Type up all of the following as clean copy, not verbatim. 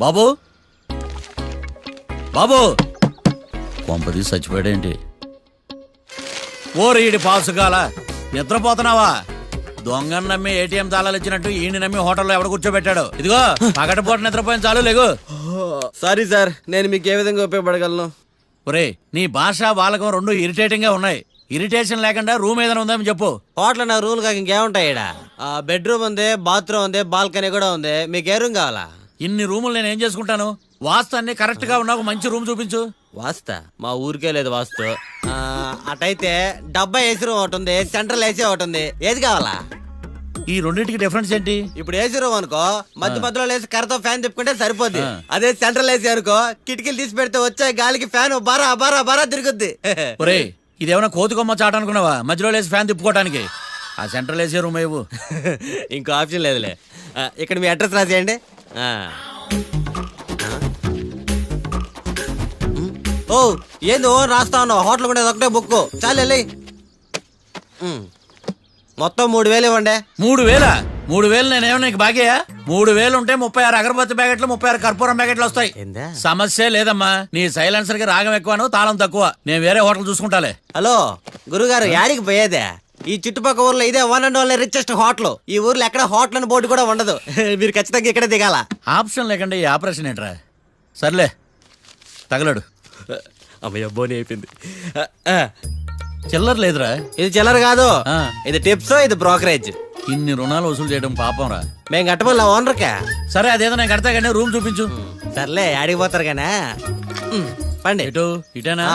బాబు బాబు కొంపది చచ్చిపోయాడేంటి? ఓరీడి పాసుగాల నిద్రపోతున్నావా? దొంగను నమ్మి ఏటీఎం తాళాలు ఇచ్చినట్టు ఈయన నమ్మి హోటల్లో ఎవడ కూర్చోబెట్టాడు? ఇదిగో పగటిపూట నిద్రపోయిన చాలు లేగు. సారీ సార్, నేను మీకు ఏ విధంగా ఉపయోగపడగలను? ఒరే నీ భాష వాలకం రెండు ఇరిటేటింగ్ గా ఉన్నాయి. ఇరిటేషన్ లేకుండా రూమ్ ఏదైనా ఉందని చెప్పు. హోటల్ నా రూల్ కాక ఇంకేముంటాయి ఈడ? బెడ్రూమ్ ఉంది, బాత్రూమ్ ఉంది, బాల్కనీ కూడా ఉంది. మీకు ఏ రూమ్ కావాలా? ఇన్ని రూములు నేను ఏం చేసుకుంటాను? వాస్తు అన్ని కరెక్ట్ గా ఉన్నా ఒక మంచి రూమ్ చూపించు. వాస్తా మా ఊరికే లేదు వాస్తు. అటైతే డబ్బా ఏసీ రూమ్ ఒకటి ఉంది, సెంట్రల్ ఏసీ ఒకటి ఉంది. ఏది కావాలా? ఈ రెండింటికి డిఫరెన్స్ ఏంటి? ఇప్పుడు ఏసీ రూమ్ అనుకో, మధ్య మధ్యలో లేసి కర్రతో ఫ్యాన్ తిప్పుకుంటే సరిపోద్ది. అదే సెంట్రల్ ఏసీ అనుకో, కిటికీలు తీసి పెడితే వచ్చే గాలికి ఫ్యాన్ బారా బారా బారా తిరుగుద్ది. ఒరే ఇదేమన్నా కోతి కొమ్మ చాట అనుకున్నావా మధ్యలో లేసి ఫ్యాన్ తిప్పుకోవటానికి? ఆ సెంట్రల్ ఏసీ రూమ్ ఇవ్వు. ఇంకో ఆప్షన్ లేదులే. ఇక్కడ మీ అడ్రస్ రాసేయండి. ఓ ఏంది ఓ రాస్తా ఉన్నావు? హోటల్ కూడా ఒకటే బుక్ చాలు వెళ్ళి. మొత్తం 3000 ఇవ్వండి. 3000? 3000 నేనేమన్నా నీకు బాగేయా? 3000 ఉంటే 36 అగరబత్తి ప్యాకెట్లు 36 కర్పూరం ప్యాకెట్లు వస్తాయి. సమస్య లేదమ్మా. నీ సైలెన్సర్ కి రాగం ఎక్కువను తాళం తక్కువ. నేను వేరే హోటల్ చూసుకుంటాలే. హలో గురుగారు, యాడికి పోయేదే? ఈ చుట్టుపక్కల ఊర్లో ఇదే one and only richest hotel. ఈ ఊర్లో ఎక్కడ హోటల్ అని బోర్డు కూడా ఉండదు. మీరు ఖచ్చితంగా ఇక్కడే దిగాల. ఆప్షన్ లేకుండా ఈ ఆపరేషన్ ఏంట్రా? సర్లే తగలడు. అమ్మయ్య బోని అయిపోయింది. చిల్లర లేదురా. ఇది చిల్లర కాదు, ఇది టిప్స్, ఇది బ్రోకరేజ్. ఇన్ని రుణాలు వసూలు చేయడం పాపం రా. మేము కట్టబోలే ఓనర్కే. సరే అదేదో నేను కడతా కానీ రూమ్ చూపించు. సర్లే ఆడికి పోతారు కానీ పండి. ఇటు ఇటేనా?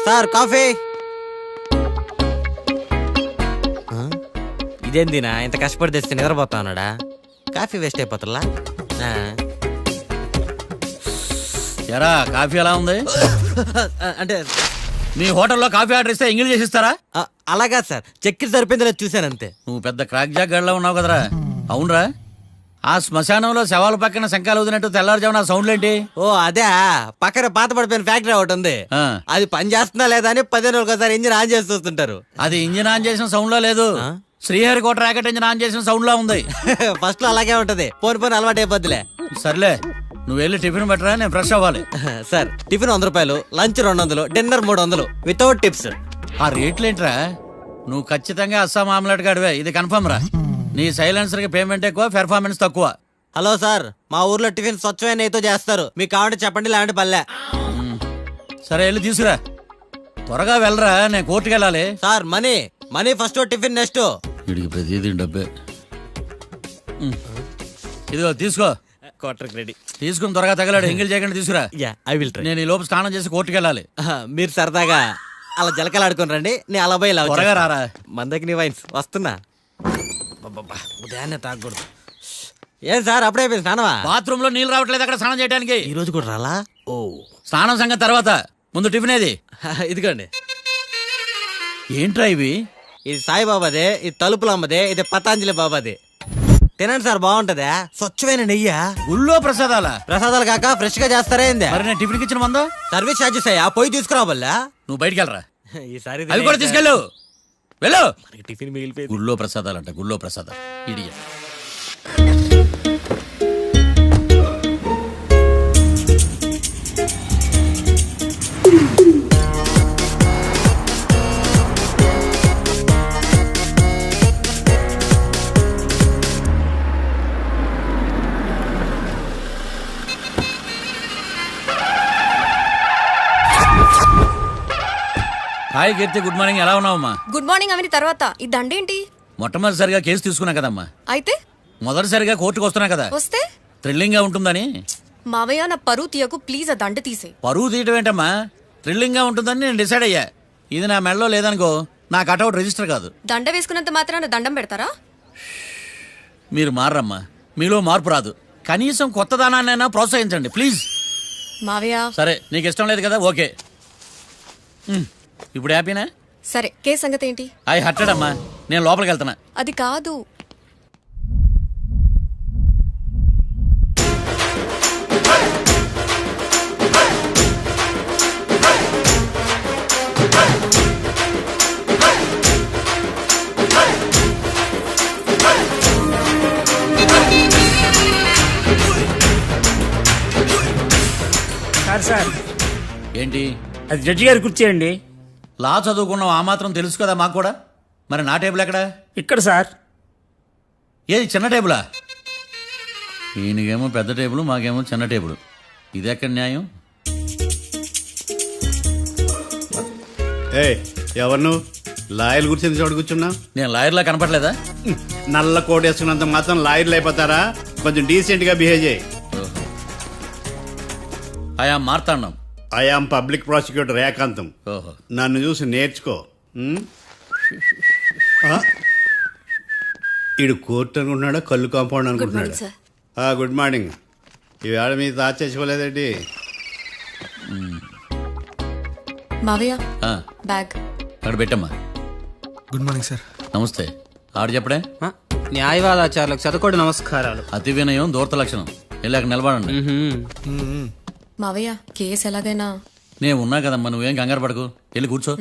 Sir coffee. ఇదేందినా ఇంత కష్టపడి తెస్తే నిద్రపోతా ఉన్నాడా? కాఫీ వేస్ట్ అయిపోతుందా? ఎరా కాఫీ ఎలా ఉంది? అంటే మీ హోటల్లో కాఫీ ఆర్డర్ ఇస్తే ఎంగిల్ చేసి ఇస్తారా? అలాగా సార్, చక్కెర సరిపోయింది లేదు చూశాను అంతే. నువ్వు పెద్ద క్రాక్ జాక్ గడిలో ఉన్నావు కదరా. అవునరా, ఆ శ్మశానంలో శవాల పక్కన శంఖాలు ఊదినట్టు తెల్లారుజామున సౌండ్లు ఏంటి? ఓ అదే, పక్కన పాత పడిపోయిన ఫ్యాక్టరీ ఒకటి ఉంది. అది పని చేస్తున్నా లేదా అని 15 రోజులకు ఒకసారి ఇంజిన్ ఆన్ చేసి చూస్తుంటారు. అది ఇంజిన్ ఆన్ చేసిన సౌండ్ లో లేదు, శ్రీహరికోట రాకెట్ ఇంజిన్ ఆన్ చేసిన సౌండ్ లో ఉంది. ఫస్ట్ లో అలాగే ఉంటది, పోని అలవాటు అయిపోద్దిలే. సర్లే నువ్వు వెళ్ళి టిఫిన్ పెట్టరా, నేను ఫ్రెష్ అవ్వాలి. సార్ టిఫిన్ 100 రూపాయలు, లంచ్ 200, డిన్నర్ 300 వితౌట్ టిప్స్. ఆ రేట్లేంట్రా? నువ్వు ఖచ్చితంగా అస్సాం ఆమ్లెట్ గడివే, ఇది కన్ఫర్మ్ రా. నీ సైలెన్సర్ కి పేమెంట్ ఎక్కువ, పెర్ఫార్మెన్స్ తక్కువ. హలో సార్, మా ఊర్లో టిఫిన్ స్వచ్ఛమైన నెయ్యితో చేస్తారు. మీకు కావాలంటే చెప్పండి, లేదంటే పల్లె. సరే వెళ్ళి తీసుకురా, త్వరగా వెళ్ళరా, నేను కోర్టుకు వెళ్ళాలి. Sir money first, tiffin next. వీడికి ప్రతిదీ డబ్బే. ఇదిగో తీసుకో. Quarter ready. తీసుకుని త్వరగా తగలాడు, ఎంగిల్ చేయకుండా తీసుకురా. I will try. నేను ఈ లోపు స్నానం చేసి కోర్టుకు వెళ్ళాలి. మీరు సరదాగా అలా జలకలు ఆడుకుని రండి, నేను అలా పోయి త్వరగా రారా. మందకి నీ వైన్స్ వస్తున్నా. ఉదయాన్నే తాగకూడదు. ఏం సార్ అప్పుడే అయిపోయింది స్నానమా? బాత్రూమ్ లో నీళ్ళు రావట్లేదు అక్కడ స్నానం చేయడానికి. ఈ రోజు కూడా రాలా? ఓ స్నానం సంగతి తర్వాత, ముందు టిఫిన్ ఏది? ఇదిగోండి. ఏంట్రా ఇవి? ఇది సాయిబాబాదే, ఇది తలుపులు అమ్మదే, ఇది పతాంజలి బాబాదే. తినండి సార్, బాగుంటదా? స్వచ్ఛమైన నెయ్యి. గుళ్ళో ప్రసాదాలా? ప్రసాదాలు కాక ఫ్రెష్ గా చేస్తారా ఏంది? మరి నేను టిఫిన్ ఇచ్చిన మందో సర్వీస్ ఛార్జెస్ అయ్యా, పోయి తీసుకురావల్లా. నువ్వు బయటికి వెళ్ళరా. ఈసారి అవి కూడా తీసుకెళ్ళు, వెళ్ళు. టిఫిన్ మిగిలిపోయింది. గుళ్ళో ప్రసాదాలు అంట, గుళ్ళో ప్రసాదాలు. ఇడియ హాయ్ కీర్తి, గుడ్ మార్నింగ్. ఎలా ఉన్నావమ్మా? గుడ్ మార్నింగ్ అవని తర్వాత ఈ దండేంటి? మొట్టమొదటిసారిగా కేసు తీసుకున్నా కదమ్మా. అయితే మొదటిసారిగా కోర్టుకు వస్తున్నా కదా, వస్తే థ్రిల్లింగ్ గా ఉంటుందని. మావయ్య నా పరువు తీయకు ప్లీజ్, ఆ దండ తీసే. పరువు తీయటం ఏంటమ్మా, థ్రిల్లింగ్ గా ఉంటుందని నేను డిసైడ్ అయ్యా. ఇది నా మెడలో లేదనుకో, నా కటౌట్ రిజిస్టర్ కాదు. దండ వేసుకున్నంత మాత్రాన దండం పెడతారా? మీరు మారమ్మా, మీలో మార్పు రాదు. కనీసం కొత్త దానాన్నైనా ప్రోత్సహించండి ప్లీజ్. మావయ్య సరే, నీకు ఇష్టం లేదు కదా, ఓకే. ఇప్పుడు హ్యాపీనా? సరే, కేసు సంగతి ఏంటి? ఐ హర్టెడ్ అమ్మా, నేను లోపలికి వెళ్తున్నా. అది కాదు. సార్ సార్ ఏంటి అది జడ్జి గారి కుర్చీ అండి. లా చదువుకున్నావు ఆ మాత్రం తెలుసు కదా మాకు కూడా. మరి నా టేబుల్ ఎక్కడ? ఇక్కడ సార్. ఏది చిన్న టేబులా? ఈయనకేమో పెద్ద టేబుల్, మాకేమో చిన్న టేబుల్. ఇది ఎక్కడ న్యాయం? ఏ ఎవరు నువ్వు? లాయర్ల గురించి చోటు కూర్చున్నా? నేను లాయర్లా కనపడలేదా? నల్ల కోట్ వేసుకున్నంత మాత్రం లాయర్లు అయిపోతారా? కొంచెం డీసెంట్ గా బిహేవ్ చేయి. ఆయా మార్తాండం. ఐఆమ్ పబ్లిక్ ప్రాసిక్యూటర్ ఏకాంతం. ఓహో. నన్ను చూసి నేర్చుకో. ఈడు కోర్టు అనుకుంటున్నాడా కళ్ళు కాంపౌండ్ అనుకుంటున్నాడా? Good morning. ఈవేళ మీ తాత చచ్చిపోలేదండి. మావయ్య ఆ, బ్యాగ్. అక్కడ పెట్టమ్మా. Good morning sir. నమస్తే. ఆడు చెప్పడే. న్యాయవాదాచారులకు చదువుకోండి నమస్కారాలు. అతి వినయం దూరత లక్షణం. వెళ్ళి అక్కడ నిలబడండి. మావయ్య కేసు ఎలాగైనా. నేను ఉన్నా కదమ్మా, నువ్వేం కంగారు పడకు. వెళ్ళి కూర్చో.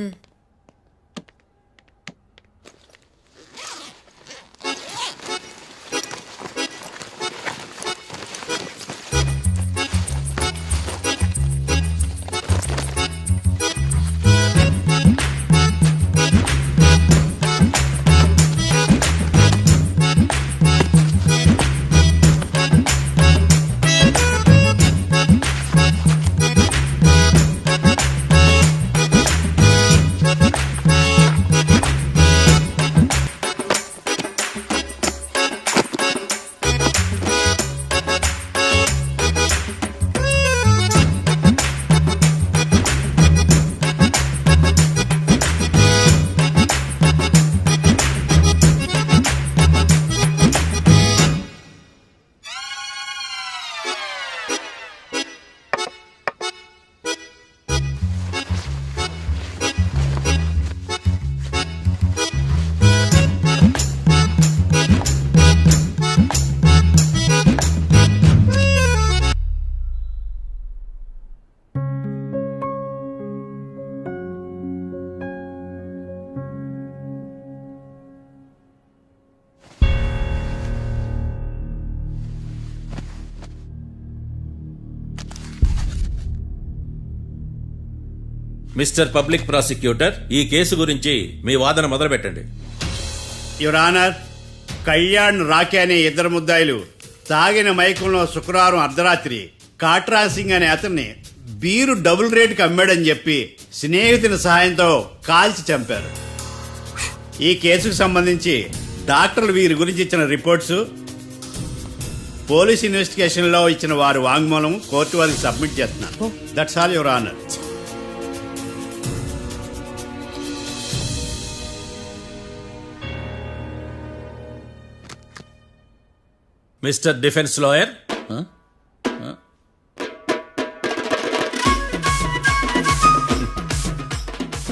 మిస్టర్ పబ్లిక్ ప్రాసిక్యూటర్, ఈ కేసు గురించి మీ వాదన మొదలు పెట్టండి. యువర్ ఆనర్, కళ్యాణ్ రాకే అనే ఇద్దరు ముద్దాయిలు తాగిన మైకంలో శుక్రవారం అర్ధరాత్రి కాట్రా సింగ్ అనే అతన్ని బీరు డబుల్ రేటుకి అమ్మాడని చెప్పి స్నేహితుని సహాయంతో కాల్చి చంపారు. ఈ కేసుకు సంబంధించి డాక్టర్లు వీరి గురించి ఇచ్చిన రిపోర్ట్స్, పోలీస్ ఇన్వెస్టిగేషన్ లో ఇచ్చిన వారి వాంగ్మూలం కోర్టు వారికి సబ్మిట్ చేస్తున్నారు. That's all your honour. Mister defence lawyer,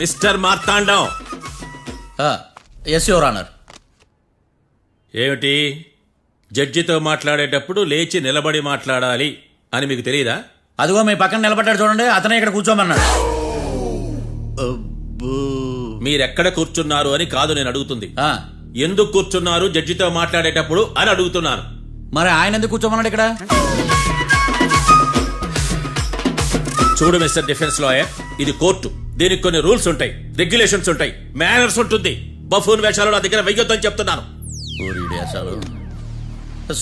mister Martandam. Yes your honour. ఏమిటి, జడ్జితో మాట్లాడేటప్పుడు లేచి నిలబడి మాట్లాడాలి అని మీకు తెలియదా? అదిగో మీ పక్కన నిలబడ్డాడు చూడండి, అతనే ఇక్కడ కూర్చోమన్నాడు. మీరెక్కడ కూర్చున్నారు అని కాదు నేను అడుగుతుంది. ఎందుకు కూర్చున్నారు జడ్జితో మాట్లాడేటప్పుడు అని అడుగుతున్నాను. మరి ఆయన ఎందుకు కూర్చోమన్నాడు ఇక్కడ? చూడు మిస్టర్ డిఫెన్స్ లాయర్, ఇది కోర్టు. దీనికి కొన్ని రూల్స్ ఉంటాయి, రెగ్యులేషన్స్ ఉంటాయి, మేనర్స్ ఉంటుంది. బఫూన్ వేషాలు నా దగ్గర వెయ్యొద్దని చెప్తున్నాను.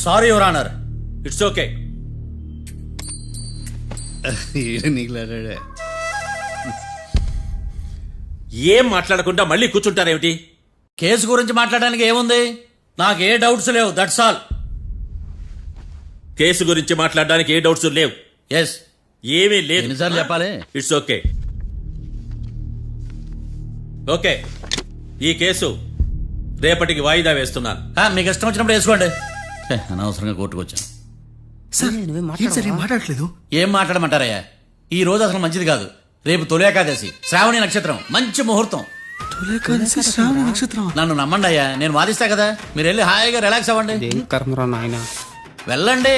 Sorry your honour. It's okay. ఏం మాట్లాడకుండా మళ్ళీ కూర్చుంటారేమిటి? కేసు గురించి మాట్లాడడానికి ఏముంది? నాకు ఏ డౌట్స్ లేవు, దట్స్ ఆల్. కేసు గురించి మాట్లాడడానికి ఏ డౌట్స్ లేవు? ఎస్. ఏమీ లేదు. ఎన్నిసార్లు చెప్పాలి? It's okay. ఓకే, ఈ కేసు రేపటికి వాయిదా వేస్తున్నాను. మీకు ఇష్టం వచ్చినప్పుడు వేసుకోండి. అనవసరంగా కోర్టుకు వచ్చాను. మాట్లాడట్లేదు. ఏం మాట్లాడమంటారయ్యా? ఈ రోజు అసలు మంచిది కాదు. రేపు తొలి ఏకాదశి, శ్రావణి నక్షత్రం, మంచి ముహూర్తం. నన్ను నమ్మండి అయ్యా, నేను వాదిస్తా కదా. మీరు వెళ్ళి హాయిగా రిలాక్స్ అవ్వండి. వెళ్ళండి.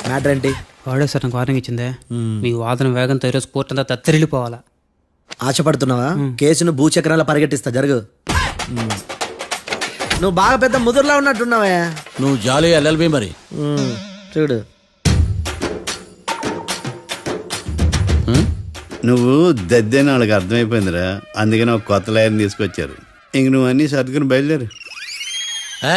మ్యాటర్ ఏంటి? వాడే సార్ నాకు వార్నింగ్ ఇచ్చిందే, మీ వాదన వేగంతో ఈరోజు కోర్టు అంతా తత్తరిల్లిపోవాలా. ఆశపడుతున్నావా? కేసును భూచక్రాల పరిగెట్టిస్తా, జరుగు. నువ్వు బాగా పెద్ద ముదురులా ఉన్నట్టున్నావే. నువ్వు జాలి ఎల్ఎల్బి మరి. చూడు, నువ్వు దద్దని వాళ్ళకి అర్థమైపోయిందిరా, అందుకని ఒక కొత్త లాయర్ని తీసుకొచ్చారు. ఇంక నువ్వు అన్నీ సర్దుకుని బయలుదేరు. ఏ?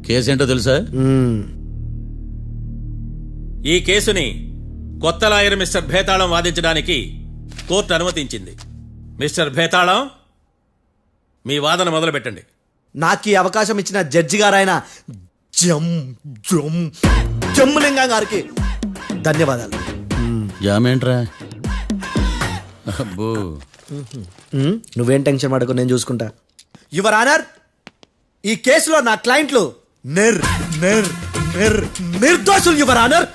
కేసు ఏంటో తెలుసా? ఈ కేసుని కొత్త లాయర్ మిస్టర్ భేతాళం వాదించడానికి కోర్టు అనుమతించింది. మిస్టర్ భేతాళం, మీ వాదన మొదలు పెట్టండి. నాకు ఈ అవకాశం ఇచ్చిన జడ్జి గారైన జమ్ములింగం గారికి ధన్యవాదాలు. జామేంట్రా? అబ్బో, నువ్వేం టెన్షన్ పడకు, నేను చూసుకుంటా. యువర్ ఆనర్, ఈ కేసులో నా క్లయింట్లు నిర్దోషులు యువర్ ఆనర్.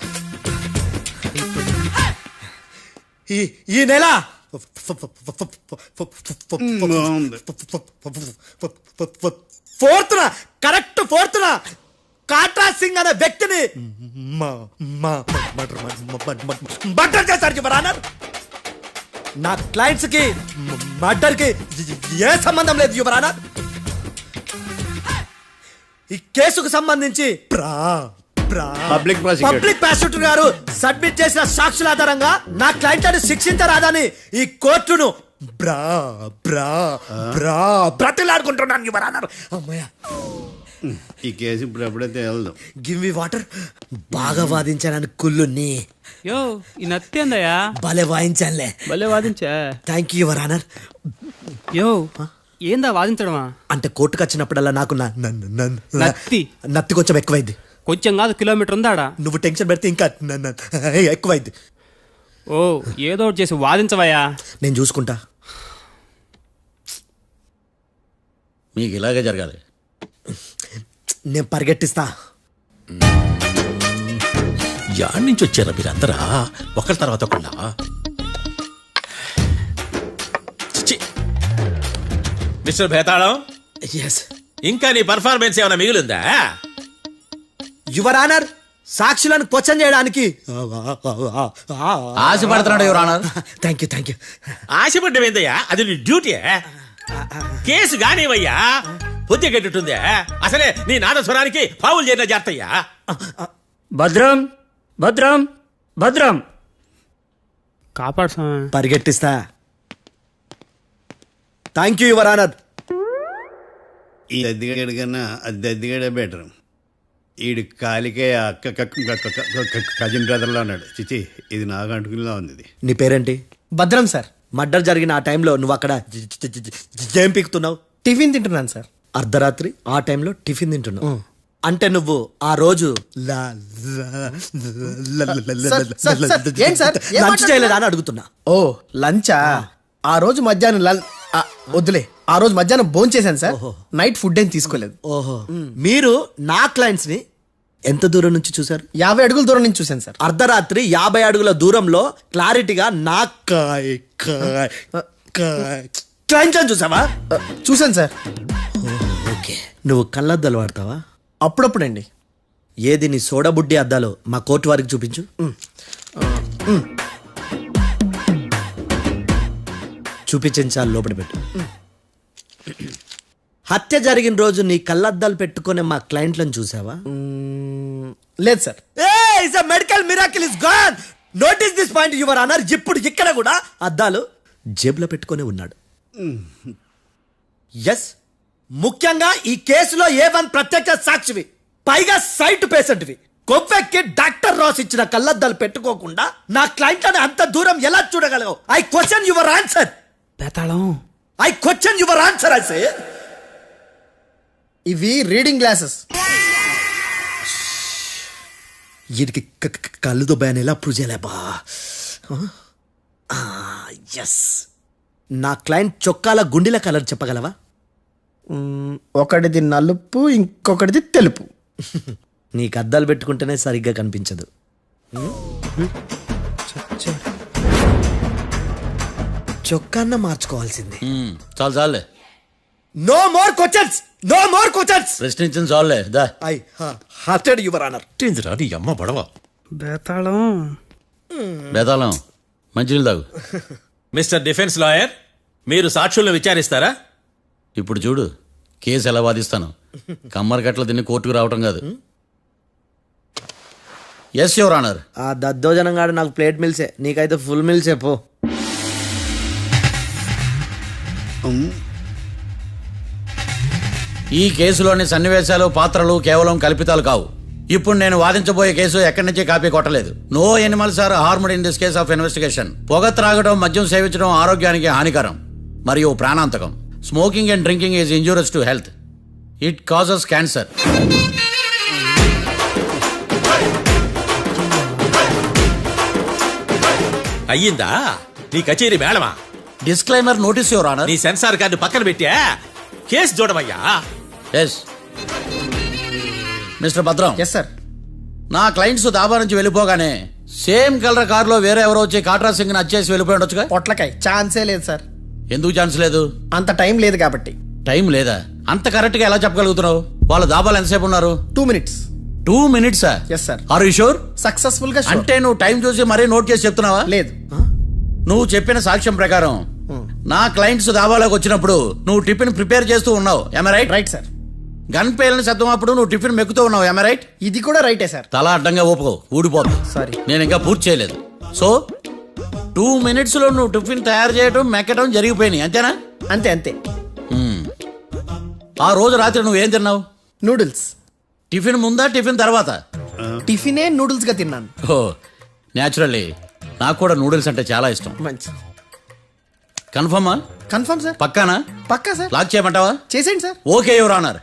ఈ నెల కరెక్ట్ ఫోర్త్న కాట్రా సింగ్ అనే వ్యక్తిని మర్డర్ చేశారు యువర్ ఆనర్. నా క్లయింట్స్ కి మర్డర్ కి ఏ సంబంధం లేదు యువర్ ఆనర్. ఈ కేసుకు సంబంధించి పబ్లిక్ ప్రాసిక్యూటర్ గారు సబ్మిట్ చేసిన సాక్షుల ఆధారంగా నా క్లయింట్లను శిక్షించరాదని ఈ కోర్టును బ్రతిలాడుకుంటున్నాను యువర్ ఆనర్. అమ్మయ్య, ఈ కేసు ఇప్పుడు ఎప్పుడైతే వెళ్దాం. Give me water. బాగా వాదించానని కుళ్ళుని యో ఈ నత్తేందయ్యా, భలే వాయించానులే. భలే వాదించా. Thank you your honour. యో ఏందా వాదించడమా? అంటే కోర్టుకు వచ్చినప్పుడల్లా నాకు నత్తి కొంచెం ఎక్కువైంది. కొంచెం కాదు, కిలోమీటర్ ఉందాడా. నువ్వు టెన్షన్ పెడితే ఇంకా ఎక్కువైంది. ఓ ఏదో ఒకటి చేసి వాదించవయ్యా. నేను చూసుకుంటా. మీకు ఇలాగే జరగాలి. నేను పరిగెట్టిస్తా. యాడ్ నుంచి వచ్చారా మీరందరా ఒకరి తర్వాత ఒకళ్ళ? మిస్టర్ భేతాళం, ఇంకా నీ పర్ఫార్మెన్స్ ఏమైనా మిగిలిందా? యువర్ ఆనర్, సాక్షులను క్వశ్చన్ చేయడానికి ఆశపడుతున్నాడు యువర్ ఆనర్. Thank you. ఆశపడ్డం ఏందయ్యా, అది నీ డ్యూటీ. కేసు గానివయ్యా, బుద్ధి గట్టుందే. అసలే నీ నాదస్వరానికి పావులు చేరిన జాతయ్యా. భద్రం భద్రం భద్రం. కాపాడు. పరిగెట్టిస్తా. Thank you your honour. ఈ దద్దిగాడి కన్నా అది దద్దిగాడే బెటర్. ఈడు కాలికే కజిన్ బ్రదర్లో అన్నాడు. చిచి, ఇది నాకు అంటుకునేలా ఉంది. ఇది నీ పేరేంటి? భద్రం సార్. మర్డర్ జరిగిన ఆ టైంలో నువ్వు అక్కడ ఏం పీకుతున్నావు? టిఫిన్ తింటున్నాను సార్. అర్ధరాత్రి ఆ టైంలో టిఫిన్ తింటున్నావు అంటే నువ్వు ఆ రోజు లంచ్ చేయలేదా అని అడుగుతున్నా. ఓ లంచా? ఆ రోజు మధ్యాహ్నం వద్దులే, ఆ రోజు మధ్యాహ్నం భోంచేశాను సార్. నైట్ ఫుడ్ ఏం తీసుకోలేదు. ఓహో, మీరు నా క్లయింట్స్ ని ఎంత దూరం నుంచి చూసారు? 50 అడుగుల దూరం నుంచి చూశాను సార్. అర్ధరాత్రి 50 అడుగుల దూరంలో క్లారిటీగా నా క్లయింట్స్ అని చూసావా? చూశాను సార్. ఓకే, నువ్వు కళ్ళద్దాలు వాడతావా? అప్పుడప్పుడండి. ఏది నీ సోడబుడ్డి అద్దాలు మా కోర్టు వారికి చూపించు. చూపించాలి, లోపల పెట్టు. హత్య జరిగిన రోజు నీ కళ్ళద్దాలు పెట్టుకునే మా క్లయింట్లను చూసావా? లేదు sir. Medical miracle is gone. Notice this point your honour. ఇప్పుడు ఇక్కడ కూడా అద్దాలు జేబులో పెట్టుకొని ఉన్నాడు. ఎస్, ముఖ్యంగా ఈ కేసులో A1 ప్రత్యక్ష సాక్షివి, పైగా సైట్ పేషెంట్వి. కొవ్వెక్కి డాక్టర్ రాస్ ఇచ్చిన కళ్ళద్దాలు పెట్టుకోకుండా నా క్లయింట్ అని అంత దూరం ఎలా చూడగలవు? I question your answer. భేతాళం, I question your answer. I say ఇవి రీడింగ్ గ్లాసెస్. వీటికి కళ్ళు దుబ్బాయని ఎలా ప్రూవ్ చేయలేబా? ఎస్, నా క్లయింట్ చొక్కాల గుండెల కలర్ చెప్పగలవా? ఒకటిది నలుపు, ఇంకొకటిది తెలుపు. నీకు అద్దాలు పెట్టుకుంటేనే సరిగ్గా కనిపించదు. చొక్కాన్న మార్చుకోవాల్సింది. చాలు చాలులే, no more questions, no more questions. ప్రశ్నించిన చాలులే. దా ఐ హార్టెడ్ యువర్ ఆనర్. నీ అమ్మ పడవ. బేతాళం. బేతాళం మంచినీళ్ళు తాగు. మిస్టర్ డిఫెన్స్ లాయర్, మీరు సాక్షులను విచారిస్తారా? ఇప్పుడు చూడు కేసు ఎలా వాదిస్తాను. కమ్మరి గట్ల తిని కోర్టుకు రావటం కాదు. Yes your honour. ఆ దద్దోజనం గాడు నాకు ప్లేట్ మిల్సే, నీకైతే ఫుల్ మిల్సే పో. ఈ కేసులోని సన్నివేశాలు పాత్రలు కేవలం కల్పితాలు కావు. ఇప్పుడు నేను వాదించబోయే కేసు ఎక్కడి నుంచి కాపీ కొట్టలేదు. No animals are harmed in this case of investigation. పొగ త్రాగడం, మద్యం సేవించడం ఆరోగ్యానికి హానికరం మరియు ప్రాణాంతకం. Smoking and drinking is injurious to health. It causes cancer. అయ్యిందా నీ కచేరీ మేడమా? Disclaimer notice your honour. నీ సెన్సార్ కార్డు పక్కన పెట్టా కేసు చూడమయ్యా. Yes mister Bhadram. Yes sir. నా క్లయింట్స్ దాబా నుంచి వెళ్ళిపోగానే సేమ్ కలర్ కారులో వేరే ఎవరో వచ్చి కాట్రా సింగ్ వచ్చేసి వెళ్ళిపోయి ఉండొచ్చుగా. పొట్లకాయ ఛాన్సే లేదు సార్. ఎందుకు ఛాన్స్ లేదు? అంత టైం లేదు కాబట్టి. టైం లేదా? అంత కరెక్ట్ గా ఎలా చెప్పగలుగుతున్నావు? వాళ్ళ దాబాలు ఎంతసేపు ఉన్నారు? 2 minutes. 2 minutes? Yes sir. Are you sure? Successful గా sure. అంటే నువ్వు టైం చూసి మరీ నోట్ చేసి చెప్తున్నావా? లేదు. నువ్వు చెప్పిన సాక్ష్యం ప్రకారం నా క్లయింట్స్ దాబాలోకి వచ్చినప్పుడు నువ్వు టిఫిన్ ప్రిపేర్ చేస్తూ ఉన్నావు. am I right? Right sir. Gun పేలిన శబ్దం అప్పుడు నువ్వు టిఫిన్ మెక్కుతూ ఉన్నావు. am I right? ఇది కూడా రైటే సార్. తల అడ్డంగా ఊపుకో, ఊడిపోదు. సారీ. నేను ఇంకా పూర్తి చేయలేదు. సో 2 minutes లో నువ్వు టిఫిన్ తయారు చేయడం మెక్కడం జరిగిపోయినాయి, అంతేనా? అంతే అంతే. ఆ రోజు రాత్రి నువ్వేం తిన్నావు? నూడిల్స్. టిఫిన్ ముందా టిఫిన్ తర్వాత? టిఫినే నూడిల్స్ గా తిన్నాను. ఓ న్యాచురల్లీ నాకు కూడా నూడిల్స్ అంటే చాలా ఇష్టం. మంచి. కన్ఫర్మా? Confirm sir. పక్కానా? పక్కా సార్. లాక్ చేయమంటావా? చేసేయండి sir. Okay your honour.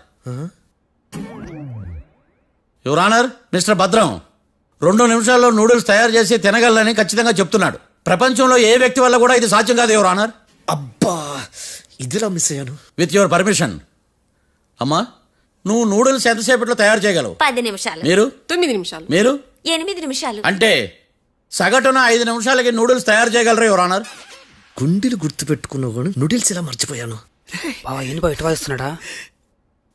Your honour, mister Bhadram 2 నిమిషాల్లో నూడిల్స్ తయారు చేసి తినగలని ఖచ్చితంగా చెప్తున్నాడు. ప్రపంచంలో ఏ వ్యక్తి వల్ల కూడా ఇది సాధ్యం కాదు యువర్ ఆనర్. అబ్బా ఇదిలా మిస్ అయ్యాను. With your permission. అమ్మా, నువ్వు నూడిల్స్ ఎంతసేపట్లో తయారు చేయగలవు? 10 నిమిషాలు. మీరు? 9 నిమిషాలు. మీరు? 8 నిమిషాలు. అంటే సగటున 5 నిమిషాలకి నూడిల్స్ తయారు చేయగలరు యువర్ ఆనర్. గుండెలు గుర్తు పెట్టుకున్నావు కానీ నూడిల్స్ ఇలా మర్చిపోయాను. బావా ఏంటి బయట వాయిస్తున్నాడా?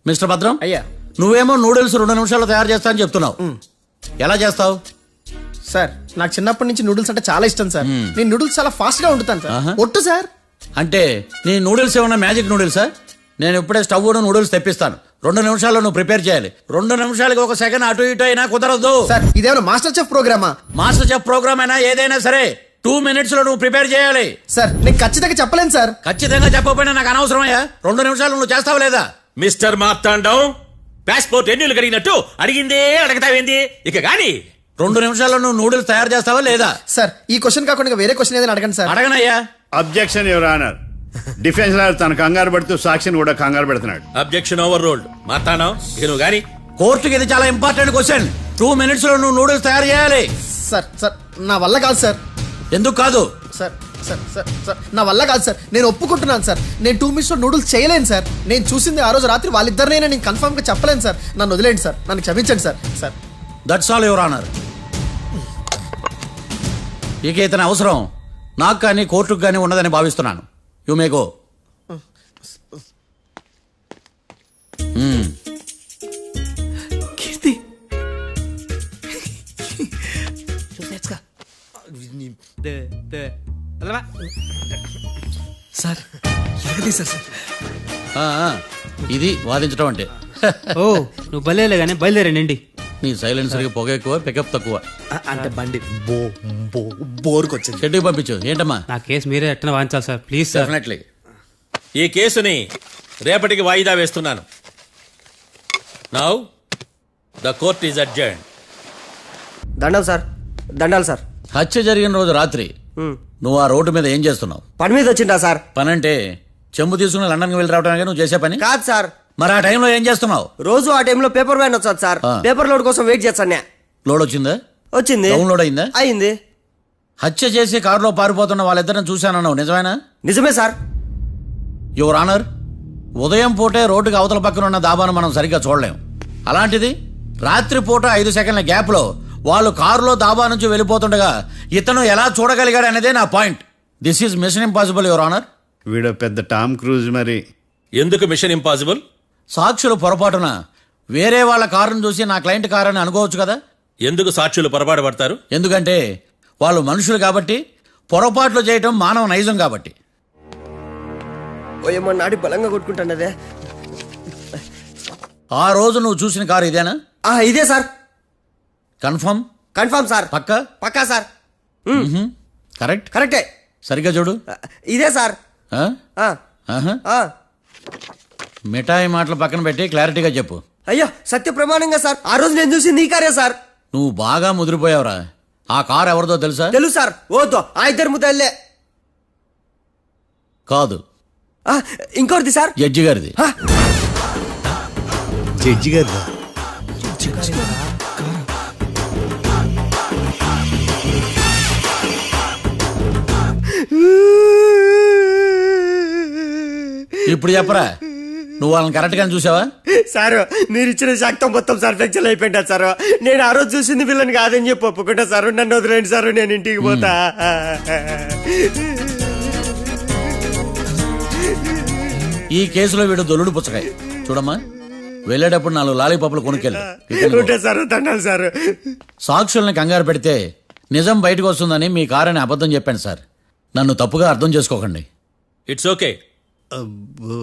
మిస్టర్ భద్రం, అయ్యా. నువ్వేమో నూడిల్స్ 2 నిమిషాల్లో తయారు చేస్తా అని చెప్తున్నావు. ఎలా చేస్తావు? సార్ నాకు చిన్నప్పటి నుంచి నూడిల్స్ అంటే చాలా ఇష్టం సార్. నేను నూడిల్స్ చాలా ఫాస్ట్ గా వండుతాను సార్. ఒట్టు సార్. అంటే నీ నూడిల్స్ ఏమన్నా మ్యాజిక్ నూడిల్సా? నేను ఇప్పుడే స్టవ్ నూడిల్స్ తెప్పిస్తాను. 2 నిమిషాల్లో నువ్వు ప్రిపేర్ చేయాలి. 2 నిమిషాలకి 1 సెకండ్ అటు ఇటు అయినా కుదరదు. సార్ ఇదేమైనా మాస్టర్ చెఫ్ ప్రోగ్రామా? మాస్టర్ చెఫ్ ప్రోగ్రామ్ అయినా ఏదైనా సరే 2 minutes లో నువ్వు ప్రిపేర్ చేయాలి. సార్ నేను ఖచ్చితంగా చెప్పలేను సార్. ఖచ్చితంగా చెప్పకపోయినా నాకు అనవసరమయ్యా. 2 నిమిషాలు నువ్వు చేస్తావా లేదా? మిస్టర్ మార్తాండం, పాస్పోర్ట్ ఎన్నిళ్ళు కడిగినట్టు అడిగిందే అడగతావేంది? ఇక గాని 2 నిమిషాల్లో నువ్వు నూడిల్స్ తయారు చేస్తావా లేదా? సార్ ఈ క్వశ్చన్ కాకుండా ఇంకా వేరే క్వశ్చన్ ఏదైనా అడగండి సార్. అడగనయ్యా. Objection your honour. Defence lawyer తన కంగారు పడుతూ సాక్షిని కూడా కంగారు పెడుతున్నాడు. Objection over ruled. మార్తాండం, ఇక నువ్వు గాని కోర్టుకి ఇది చాలా ఇంపార్టెంట్ క్వశ్చన్. 2 minutes లో నువ్వు నూడిల్స్ తయారు చేయాలి. సార్ సార్ నా వల్ల కాదు సార్. ఎందుకు కాదు? సార్ సార్ సార్ సార్ నా వల్ల కాదు సార్. నేను ఒప్పుకుంటున్నాను సార్. నేను 2 minutes లో నూడిల్స్ చేయలేను సార్. నేను చూసింది ఆ రోజు రాత్రి వాళ్ళిద్దరినే నేను కన్ఫర్మ్ గా చెప్పలేను సార్. నన్ను వదిలేండి సార్. నన్ను క్షమించండి sir. Sir that's all your honour. ఇక ఇతని అవసరం నాకు కానీ కోర్టుకు కానీ ఉన్నదని భావిస్తున్నాను. You may go. Keerthi sir ఎలాగది సార్. ఇది వాదించడం అంటే. ఓ నువ్వు బయలుదేరలే కానీ బయలుదేరండి. నీ సైలెన్సర్కి పొగ ఎక్కువ, పికప్ తక్కువ. అంటే బండి బోర్కి వచ్చింది. షెడ్యూల్ పంపించు. ఏంటమ్మా? నా కేసు మీరే ఎట్టన వాయించాలి సార్ ప్లీజ్ సార్. డెఫినెట్లీ. ఈ కేసుని రేపటికి వాయిదా వేస్తున్నాను. Now the court is adjourned. దండాలు సార్. దండాలు సార్. హత్య జరిగిన రోజు రాత్రి నువ్వు ఆ రోడ్డు మీద ఏం చేస్తున్నావు? పని మీద వచ్చిందా సార్? పని అంటే చెంబు తీసుకుని లండన్కి వెళ్ళి రావడానికి నువ్వు చేసే పని కాదు సార్. మరి ఆ టైంలో ఏం చేస్తున్నావు? రోజు ఆ టైంలో పేపర్ వ్యాన్ వచ్చాది సార్. పేపర్ లోడ్ కోసం వెయిట్ చేస్తాను. లోడ్ వచ్చిందా? వచ్చింది. డౌన్లోడ్ అయిందా? అయింది. హత్య చేసి కారులో పారిపోతున్న వాళ్ళిద్దరిని చూశానన్నావు, నిజమేనా? నిజమే సార్. యువర్ ఆనర్, ఉదయం పూటే రోడ్డుకి అవతల పక్కన ఉన్న దాబాను మనం సరిగ్గా చూడలేం. అలాంటిది రాత్రి పూట 5 సెకండ్ల గ్యాప్ లో వాళ్ళు కారులో దాబా నుంచి వెళ్ళిపోతుండగా ఇతను ఎలా చూడగలిగాడు అనేదే నా point. This is mission impossible your honour. వీడో పెద్ద టామ్ క్రూజ్ మరి. ఎందుకు మిషన్ ఇంపాసిబుల్? సాక్షులు పొరపాటున వేరే వాళ్ళ కారును చూసి నా క్లయింట్ కారు అని అనుకోవచ్చు కదా. ఎందుకు సాక్షులు పొరపాటు పడతారు? ఎందుకంటే వాళ్ళు మనుషులు కాబట్టి, పొరపాట్లు చేయటం మానవ నైజం కాబట్టి. ఓ ఏమో నాడి బలంగా కొట్టుకుంటానదే. ఆ రోజు నువ్వు చూసిన కారు ఇదేనా? ఇదే సార్. కన్ఫర్మ్? Confirm sir. పక్కా? పక్కా సార్. కరెక్ట్? కరెక్టే. సరిగ్గా చూడు. ఇదే సార్. ఆ? ఆహా. మిఠాయి మాటలు పక్కన పెట్టి క్లారిటీగా చెప్పు. అయ్యో సత్య ప్రమాణంగా సార్, ఆ రోజు నేను చూసింది ఈ కారే సార్. నువ్వు బాగా ముదిరిపోయావురా. ఆ కారు ఎవరిదో తెలుసా? తెలుసు సార్. ఓతో ఆ ఇద్దరు ముద్దల్లే. కాదు, ఇంకోటిది సార్. జడ్జి గారిది. జడ్జి గారు ఇప్పుడు చెప్పరా, నువ్వు వాళ్ళని కరెక్ట్ గా చూసావా? సార్ మీరు ఇచ్చిన శాక్తం మొత్తం సార్ ఫ్లెక్చర్ అయిపోయింటా సార్. నేను ఆ రోజు చూసింది వీళ్ళని కాదని చెప్పి ఒప్పుకుంటా సార్. నన్ను వదిలేండి సార్, నేను ఇంటికి పోతా. ఈ కేసులో వీడు దొల్లుడు పుచ్చకాయ. చూడమ్మా, వెళ్ళేటప్పుడు 4 లాలీపాపులు కొనుక్కెళ్ళు. Sir దండాలి sir. సాక్షుల్ని కంగారు పెడితే నిజం బయటకు వస్తుందని మీ కారని అబద్ధం చెప్పాను సార్. నన్ను తప్పుగా అర్థం చేసుకోకండి. It's okay. అబ్బో